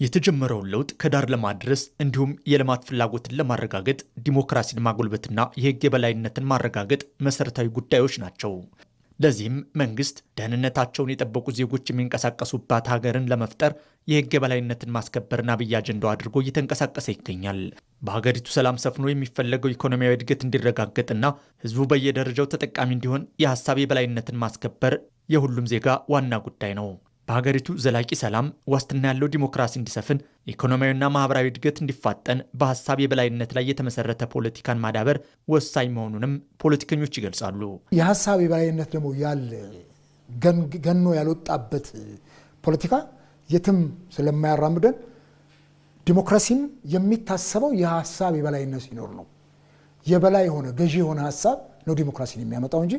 የተጀመረውን ለውጥ ከዳር ለማድረስ እንዲሁም የልማት ፍላጎትን ለማረጋገጥ ዲሞክራሲን ማጎልበትና የሕግ የበላይነትን ማረጋገጥ መሰረታዊ ጉዳዮች ናቸው። ለዚህም መንግስት ደህንነታቸውን የጠበቁ ዜጎች የሚንቀሳቀሱባት ሀገርን ለመፍጠር የሕግ የበላይነትን ማስከበርና አብይ አጀንዳው አድርጎ እየተንቀሳቀሰ ይገኛል። በሀገሪቱ ሰላም ሰፍኖ የሚፈለገው ኢኮኖሚያዊ እድገት እንዲረጋገጥና ህዝቡ በየደረጃው ተጠቃሚ እንዲሆን የሀሳብ የበላይነትን ማስከበር የሁሉም ዜጋ ዋና ጉዳይ ነው። በሀገሪቱ ዘላቂ ሰላም ዋስትና ያለው ዲሞክራሲ እንዲሰፍን ኢኮኖሚያዊና ማህበራዊ እድገት እንዲፋጠን በሀሳብ የበላይነት ላይ የተመሰረተ ፖለቲካን ማዳበር ወሳኝ መሆኑንም ፖለቲከኞች ይገልጻሉ። የሀሳብ የበላይነት ደግሞ ያለ ገኖ ያልወጣበት ፖለቲካ የትም ስለማያራምደን ዲሞክራሲም የሚታሰበው የሀሳብ የበላይነት ሲኖር ነው። የበላይ የሆነ ገዢ የሆነ ሀሳብ ነው ዲሞክራሲን የሚያመጣው እንጂ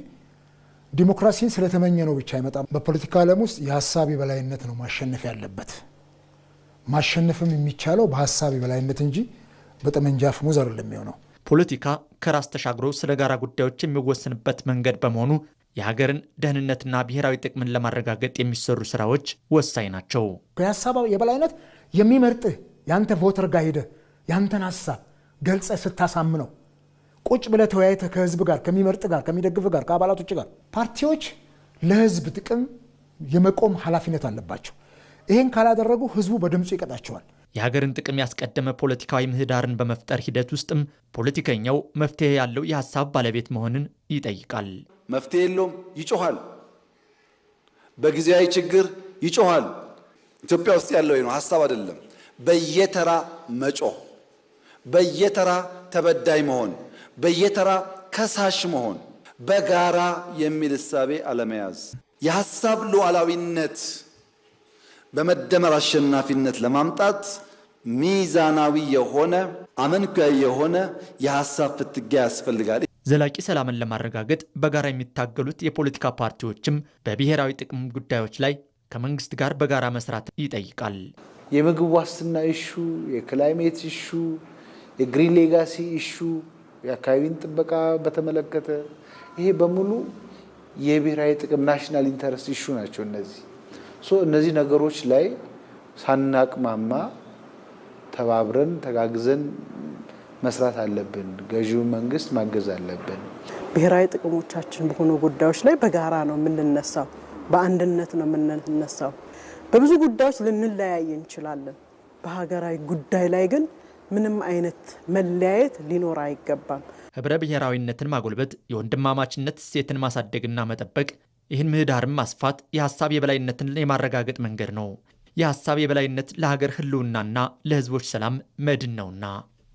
ዲሞክራሲን ስለተመኘ ነው ብቻ አይመጣም። በፖለቲካ ዓለም ውስጥ የሀሳብ የበላይነት ነው ማሸነፍ ያለበት። ማሸነፍም የሚቻለው በሀሳብ የበላይነት እንጂ በጠመንጃ አፈሙዝ አይደለም የሚሆነው። ፖለቲካ ከራስ ተሻግሮ ስለ ጋራ ጉዳዮች የሚወሰንበት መንገድ በመሆኑ የሀገርን ደህንነትና ብሔራዊ ጥቅምን ለማረጋገጥ የሚሰሩ ስራዎች ወሳኝ ናቸው። የሀሳብ የበላይነት የሚመርጥህ ያንተ ቮተር ጋር ሄደህ ያንተን ሀሳብ ገልጸህ ስታሳምነው ቁጭ ብለህ ተወያይተህ ከህዝብ ጋር ከሚመርጥ ጋር ከሚደግፍ ጋር ከአባላቶች ጋር ፓርቲዎች ለህዝብ ጥቅም የመቆም ኃላፊነት አለባቸው። ይሄን ካላደረጉ ህዝቡ በድምፁ ይቀጣቸዋል። የሀገርን ጥቅም ያስቀደመ ፖለቲካዊ ምህዳርን በመፍጠር ሂደት ውስጥም ፖለቲከኛው መፍትሄ ያለው የሀሳብ ባለቤት መሆንን ይጠይቃል። መፍትሄ የለውም፣ ይጮሃል። በጊዜያዊ ችግር ይጮሃል። ኢትዮጵያ ውስጥ ያለው ነው፣ ሀሳብ አይደለም። በየተራ መጮህ፣ በየተራ ተበዳይ መሆን፣ በየተራ ከሳሽ መሆን፣ በጋራ የሚል እሳቤ አለመያዝ፣ የሀሳብ ሉዓላዊነት በመደመር አሸናፊነት ለማምጣት ሚዛናዊ የሆነ አመንኳዊ የሆነ የሀሳብ ፍትጊያ ያስፈልጋል። ዘላቂ ሰላምን ለማረጋገጥ በጋራ የሚታገሉት የፖለቲካ ፓርቲዎችም በብሔራዊ ጥቅም ጉዳዮች ላይ ከመንግስት ጋር በጋራ መስራት ይጠይቃል። የምግብ ዋስትና ኢሹ፣ የክላይሜት ኢሹ፣ የግሪን ሌጋሲ ኢሹ፣ የአካባቢን ጥበቃ በተመለከተ ይሄ በሙሉ የብሔራዊ ጥቅም ናሽናል ኢንተረስት ኢሹ ናቸው። እነዚህ ነገሮች ላይ ሳናቅማማ ተባብረን ተጋግዘን መስራት አለብን። ገዢውን መንግስት ማገዝ አለብን። ብሔራዊ ጥቅሞቻችን በሆኑ ጉዳዮች ላይ በጋራ ነው የምንነሳው፣ በአንድነት ነው የምንነሳው። በብዙ ጉዳዮች ልንለያይ እንችላለን። በሀገራዊ ጉዳይ ላይ ግን ምንም አይነት መለያየት ሊኖር አይገባም። ህብረ ብሔራዊነትን ማጎልበት፣ የወንድማማችነት እሴትን ማሳደግና መጠበቅ፣ ይህን ምህዳርን ማስፋት የሀሳብ የበላይነትን የማረጋገጥ መንገድ ነው። የሀሳብ የበላይነት ለሀገር ህልውናና ለህዝቦች ሰላም መድን ነውና